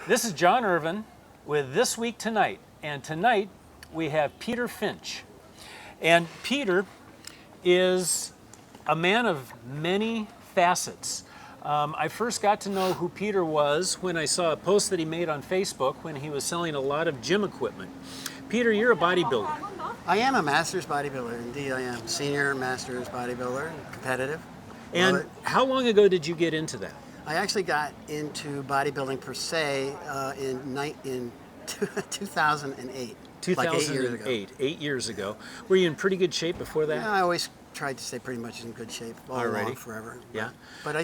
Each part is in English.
This is John Irvin with This Week Tonight, and tonight we have Peter Finch. And Peter is a man of many facets. I first got to know who Peter was when I saw a post that he made on Facebook when he was selling a lot of gym equipment. Peter, you're a bodybuilder. I am a master's bodybuilder. Indeed, I am. Senior master's bodybuilder, competitive. And how long ago did you get into that? I actually got into bodybuilding per se in 2008. 2008, like 8 years ago. 8 years ago. Were you in pretty good shape before that? Yeah, I always tried to stay pretty much in good shape all along forever. Yeah. But I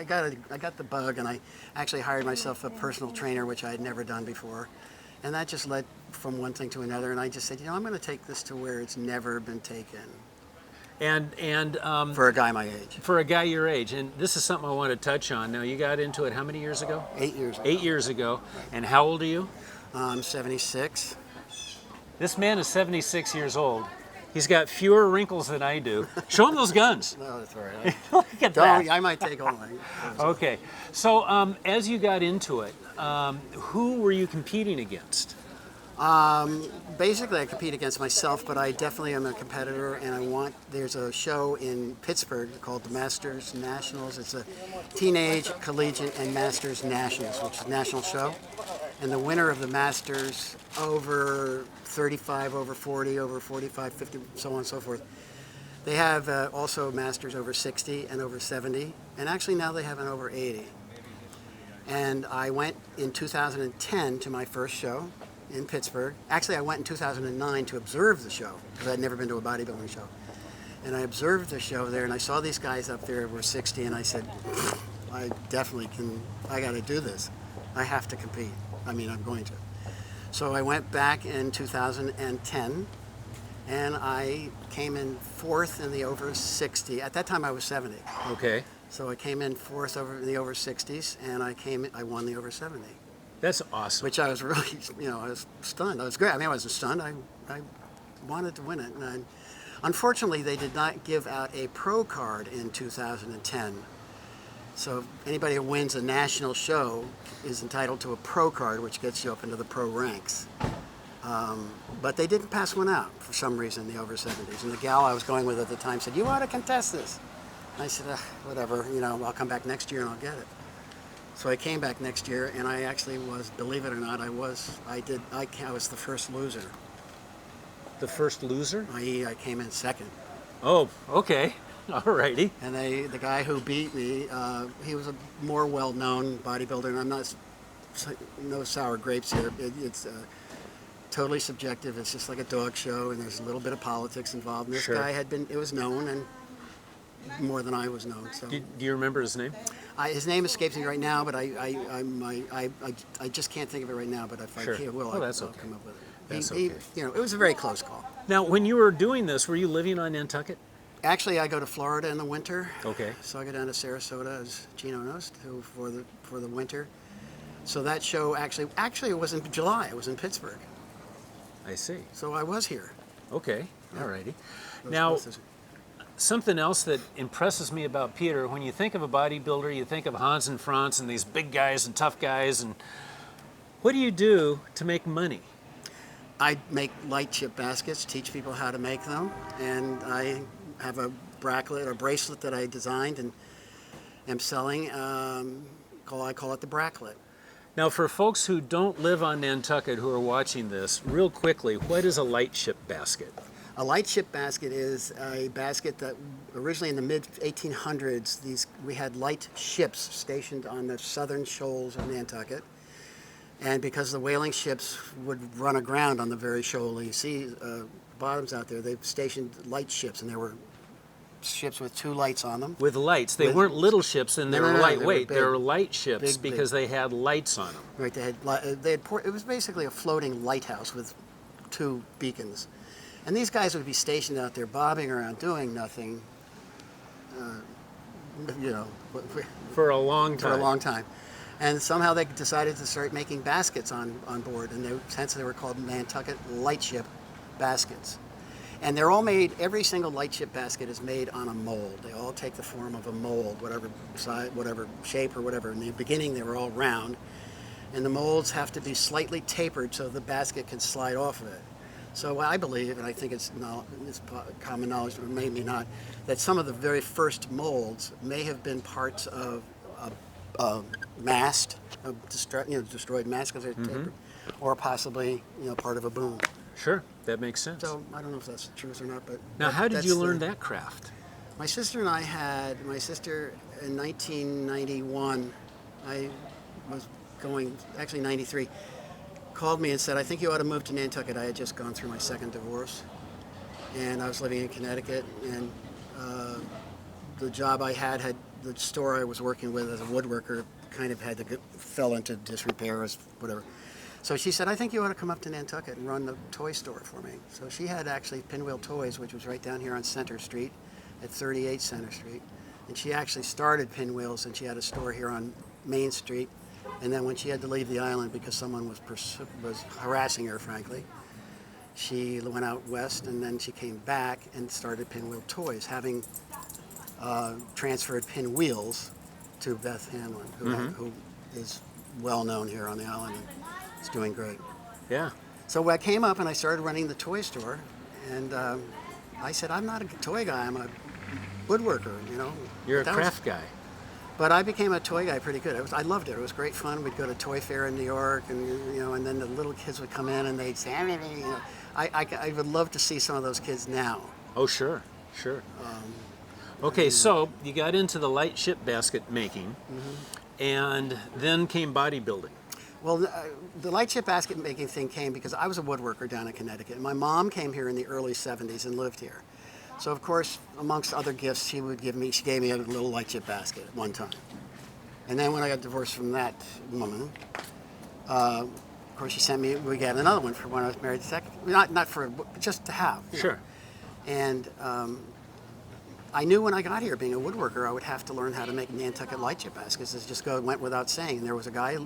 got the bug, and I actually hired myself a personal trainer, which I had never done before. And that just led from one thing to another, and I just said, I'm going to take this to where it's never been taken. And for a guy my age. For a guy your age. And this is something I want to touch on. Now, you got into it how many years ago? 8 years ago. 8 years ago. And how old are you? I'm 76. This man is 76 years old. He's got fewer wrinkles than I do. Show him those guns. No, that's all right. Look at that. I might take all my. Okay. So as you got into it, who were you competing against? Basically, I compete against myself, but I definitely am a competitor, and there's a show in Pittsburgh called the Masters Nationals. It's a teenage, collegiate, and Masters Nationals, which is a national show. And the winner of the Masters over 35, over 40, over 45, 50, so on and so forth. They have also Masters over 60 and over 70, and actually now they have an over 80. And I went in 2010 to my first show in Pittsburgh. Actually, I went in 2009 to observe the show because I'd never been to a bodybuilding show. And I observed the show there, and I saw these guys up there who were 60, and I said, I definitely I got to do this. I have to compete. I'm going to. So I went back in 2010, and I came in fourth in the over 60. At that time, I was 70. Okay. So I came in fourth in the over 60s, and I won the over 70. That's awesome. Which I was really, I was stunned. I was great. I wasn't stunned. I wanted to win it. And unfortunately, they did not give out a pro card in 2010. So anybody who wins a national show is entitled to a pro card, which gets you up into the pro ranks. But they didn't pass one out for some reason, the over 70s. And the gal I was going with at the time said, "You ought to contest this." And I said, whatever, I'll come back next year and I'll get it. So I came back next year, and I actually was, believe it or not, I was the first loser. The first loser? I came in second. Oh, okay. All righty. And the guy who beat me, he was a more well-known bodybuilder, and I'm not, no sour grapes here. It's totally subjective. It's just like a dog show, and there's a little bit of politics involved. And this guy it was known, and more than I was known. So. Do you remember his name? His name escapes me right now, but I just can't think of it right now. But if I can, I'll come up with it. That's okay. It was a very close call. Now, when you were doing this, were you living on Nantucket? Actually, I go to Florida in the winter. Okay. So I go down to Sarasota, as Gino knows, for the winter. So that show actually it was in July. It was in Pittsburgh. I see. So I was here. Okay. All righty. Now, something else that impresses me about Peter, when you think of a bodybuilder, you think of Hans and Franz and these big guys and tough guys. And what do you do to make money? I make light chip baskets, teach people how to make them, and I have a bracelet that I designed and am selling. I call it the bracelet. Now, for folks who don't live on Nantucket who are watching this, real quickly, what is a light chip basket? A light chip basket is a basket that originally in the mid-1800s, we had light ships stationed on the southern shoals of Nantucket. And because the whaling ships would run aground on the very shoaly sea bottoms out there, they've stationed light ships, and there were ships with 2 lights on them. With lights. They weren't little ships, and they were lightweight. They were light ships big. Because they had lights on them. Right. It was basically a floating lighthouse with 2 beacons. And these guys would be stationed out there bobbing around doing nothing, for a long time. For a long time. And somehow they decided to start making baskets on board, and hence they were called Nantucket Lightship baskets. And they're all made, every single lightship basket is made on a mold. They all take the form of a mold, whatever size, whatever shape or whatever. In the beginning, they were all round. and the molds have to be slightly tapered so the basket can slide off of it. So I believe, and I think it's common knowledge, or maybe not, that some of the very first molds may have been parts of a mast, destroyed mast because they're tapered, or possibly part of a boom. Sure, that makes sense. So I don't know if that's the truth or not, but now, how did you learn that craft? My sister and I had, my sister in 1991, I was going, actually 93, called me and said, I think you ought to move to Nantucket. I had just gone through my second divorce, and I was living in Connecticut, and the job I had, the store I was working with as a woodworker kind of fell into disrepair, or whatever. So she said, I think you ought to come up to Nantucket and run the toy store for me. So she had actually Pinwheel Toys, which was right down here on Center Street at 38 Center Street. And she actually started Pinwheels, and she had a store here on Main Street. And then when she had to leave the island because someone was harassing her, frankly, she went out west, and then she came back and started Pinwheel Toys, having transferred Pinwheels to Beth Hanlon, who is well known here on the island and is doing great. Yeah. So I came up and I started running the toy store, and I said, I'm not a toy guy, I'm a woodworker, You're a craft guy. But I became a toy guy pretty good. I loved it. It was great fun. We'd go to Toy Fair in New York, and and then the little kids would come in and they'd say, I would love to see some of those kids now. Oh, sure. Okay, so you got into the light ship basket making, and then came bodybuilding. Well, the light chip basket making thing came because I was a woodworker down in Connecticut. And my mom came here in the early 70s and lived here. So, of course, amongst other gifts, she gave me a little light chip basket at one time. And then when I got divorced from that woman, of course, we got another one for when I was married. Not for, just to have. Sure. And I knew when I got here, being a woodworker, I would have to learn how to make Nantucket light chip baskets. It went without saying. And there was a guy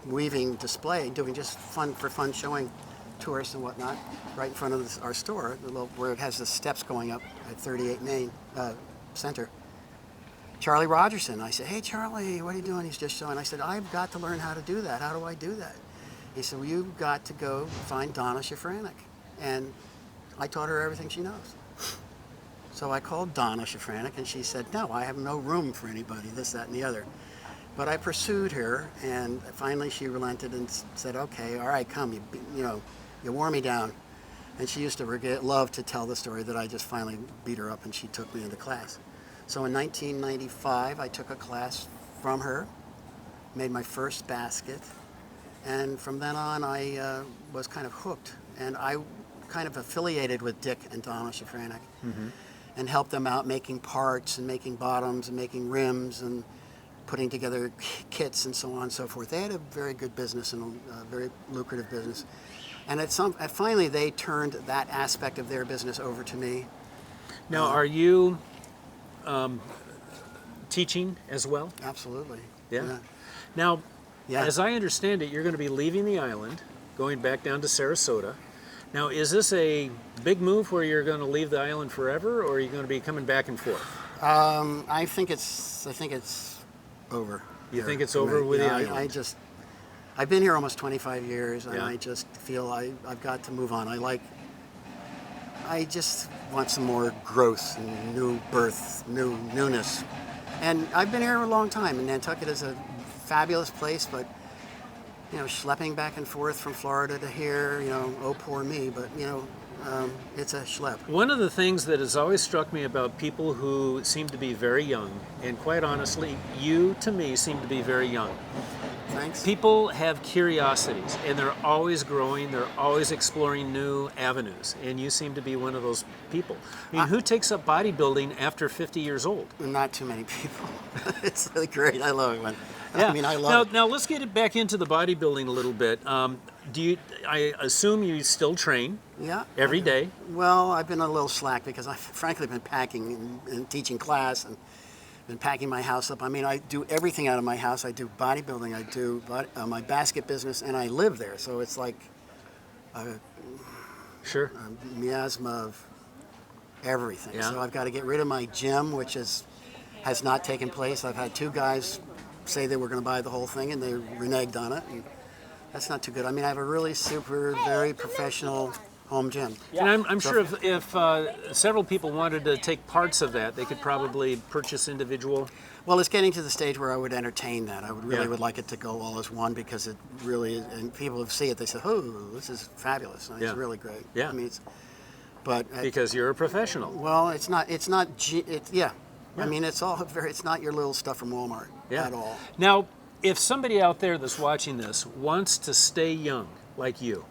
weaving display, doing just fun showing tourists and whatnot, right in front of our store, where it has the steps going up at 38 Main Center. Charlie Rogerson. I said, hey, Charlie, what are you doing? He's just showing. I said, I've got to learn how to do that. How do I do that? He said, well, you've got to go find Donna Shafranek. And I taught her everything she knows. So I called Donna Shafranek, and she said, no, I have no room for anybody, this, that, and the other. But I pursued her, and finally she relented and said, okay, all right, come, you wore me down. And she used to love to tell the story that I just finally beat her up and she took me into class. So in 1995, I took a class from her, made my first basket, and from then on I was kind of hooked. And I kind of affiliated with Dick and Donna Shafranek and helped them out making parts and making bottoms and making rims and putting together kits and so on and so forth. They had a very good business and a very lucrative business. And finally, they turned that aspect of their business over to me. Now, are you teaching as well? Absolutely. Yeah. Now, as I understand it, you're going to be leaving the island, going back down to Sarasota. Now, is this a big move where you're going to leave the island forever, or are you going to be coming back and forth? I think it's over. You think it's over with the island? I've been here almost 25 years, and I just feel I've got to move on. I just want some more growth and newness. And I've been here a long time, and Nantucket is a fabulous place, but, schlepping back and forth from Florida to here, oh, poor me, but, it's a schlep. One of the things that has always struck me about people who seem to be very young, and quite honestly, you, to me, seem to be very young. Thanks. People have curiosities, and they're always growing, they're always exploring new avenues, and you seem to be one of those people. I mean, who takes up bodybuilding after 50 years old? Not too many people. It's really great. I love it. Yeah. I love it. Now, let's get it back into the bodybuilding a little bit. I assume you still train every day? Well, I've been a little slack because I've frankly been packing and teaching class and been packing my house up. I mean, I do everything out of my house. I do bodybuilding, I do my basket business, and I live there. So it's like a miasma of everything. Yeah. So I've got to get rid of my gym, which has not taken place. I've had two guys say they were going to buy the whole thing and they reneged on it. And that's not too good. I mean, I have a really super, very professional home gym. And I'm sure if several people wanted to take parts of that, they could probably purchase individual. Well, it's getting to the stage where I would entertain that. I would really Yeah. would like it to go all as one because it really is, and people who see it, they say, "Oh, this is fabulous. It's Yeah. really great." Yeah. I mean, but Because you're a professional. well, it's not. Yeah. I mean, it's all very. It's not your little stuff from Walmart Yeah. at all. Now, if somebody out there that's watching this wants to stay young like you,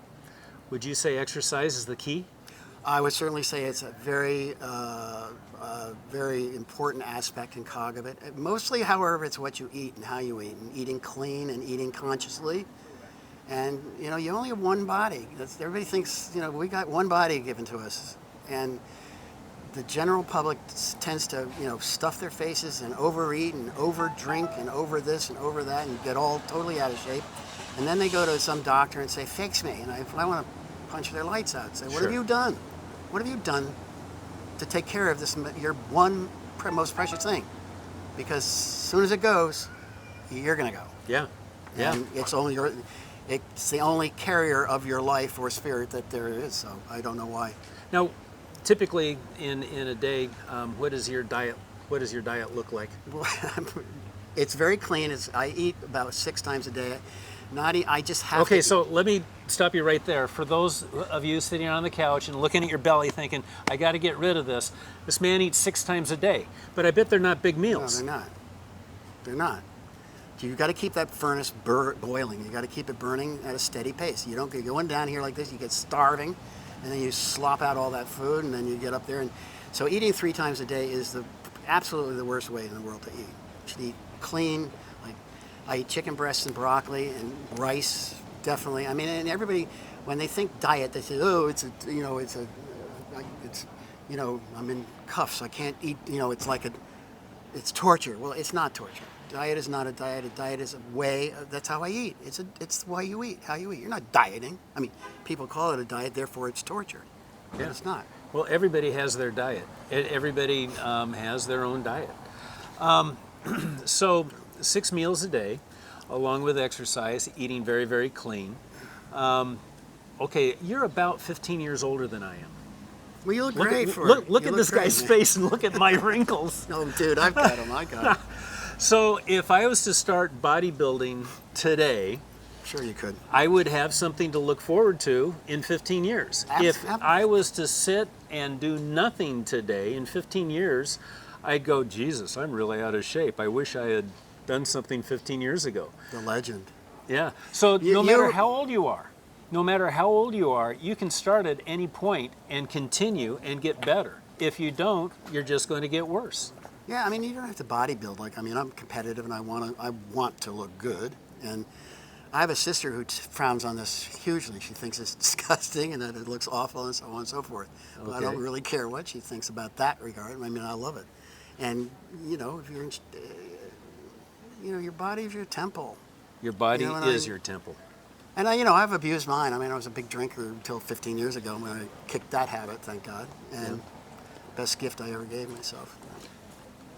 would you say exercise is the key? I would certainly say it's a very, very important aspect and cog of it. Mostly, however, it's what you eat and how you eat, and eating clean and eating consciously. And you know, you only have one body. Everybody thinks, you know, we got one body given to us, and the general public tends to, you know, stuff their faces and overeat and overdrink and over this and over that and get all totally out of shape. And then they go to some doctor and say, "Fix me," and I want to punch their lights out and say, "What Sure. have you done? What have you done to take care of this, your one most precious thing?" Because as soon as it goes, you're gonna go. Yeah. Yeah. And it's the only carrier of your life or spirit that there is. So I don't know why. Now, typically in a day, what does your diet look like? It's very clean. I eat about 6 times a day. I just have to. Okay, so let me stop you right there. For those of you sitting on the couch and looking at your belly thinking, I got to get rid of this. This man eats 6 times a day, but I bet they're not big No, meals. they're not. They're not. You've got to keep that furnace boiling. You got to keep it burning at a steady pace. You don't get going down here like this. You get starving, and then you slop out all that food, and then you get up there. And so eating 3 times a day is absolutely the worst way in the world to eat. You should eat clean. Like I eat chicken breasts and broccoli and rice, definitely. I mean, and everybody, when they think diet, they say, "Oh, it's I'm in cuffs. I can't eat. You know, it's torture." Well, it's not torture. Diet is not a diet. A diet is a way. That's how I eat. It's the way you eat. How you eat. You're not dieting. I mean, people call it a diet, therefore it's torture. But Yeah. it's not. Well, everybody has their diet. Everybody has their own diet. So 6 meals a day, along with exercise, eating very, very clean. Okay, you're about 15 years older than I am. Well, you look great for look it. at You this look great, guy's man. face and look at my wrinkles. No, dude, I've got them. I got them. So if I was to start bodybuilding today, Sure, you could. I would have something to look forward to in 15 years. If I was to sit and do nothing today in 15 years, I'd go, Jesus, I'm really out of shape. I wish I had done something 15 years ago. The legend. Yeah. So no matter how old you are, you can start at any point and continue and get better. If you don't, you're just going to get worse. Yeah, I mean, you don't have to bodybuild. Like, I mean, I'm competitive and I want to look good. And I have a sister who frowns on this hugely. She thinks it's disgusting and that it looks awful and so on and so forth. But I don't really care what she thinks about that regard. I mean, I love it. And, you know, if you're, your body is your temple. Your body You know, is your temple. And I've abused mine. I mean, I was a big drinker until 15 years ago when I kicked that habit, thank God. And best gift I ever gave myself.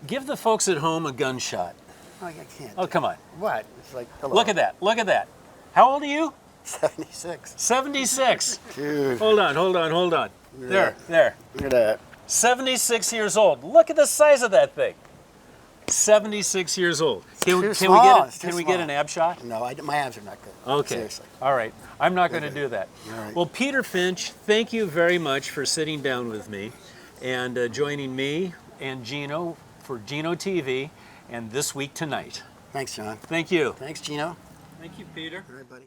Give the folks at home a gunshot. Oh, I can't. Oh, come on. What? It's like, hello. Look at that. Look at that. How old are you? 76. 76. Dude. Hold on. There. Look at that. 76 years old. Look at the size of that thing. 76 years old. Can we get an ab shot? No, my abs are not good. Okay. Seriously. All right. I'm not going to do that. All right. Well, Peter Finch, thank you very much for sitting down with me and joining me and Gino for Gino TV and This Week Tonight. Thanks, John. Thank you. Thanks, Gino. Thank you, Peter. All right, buddy.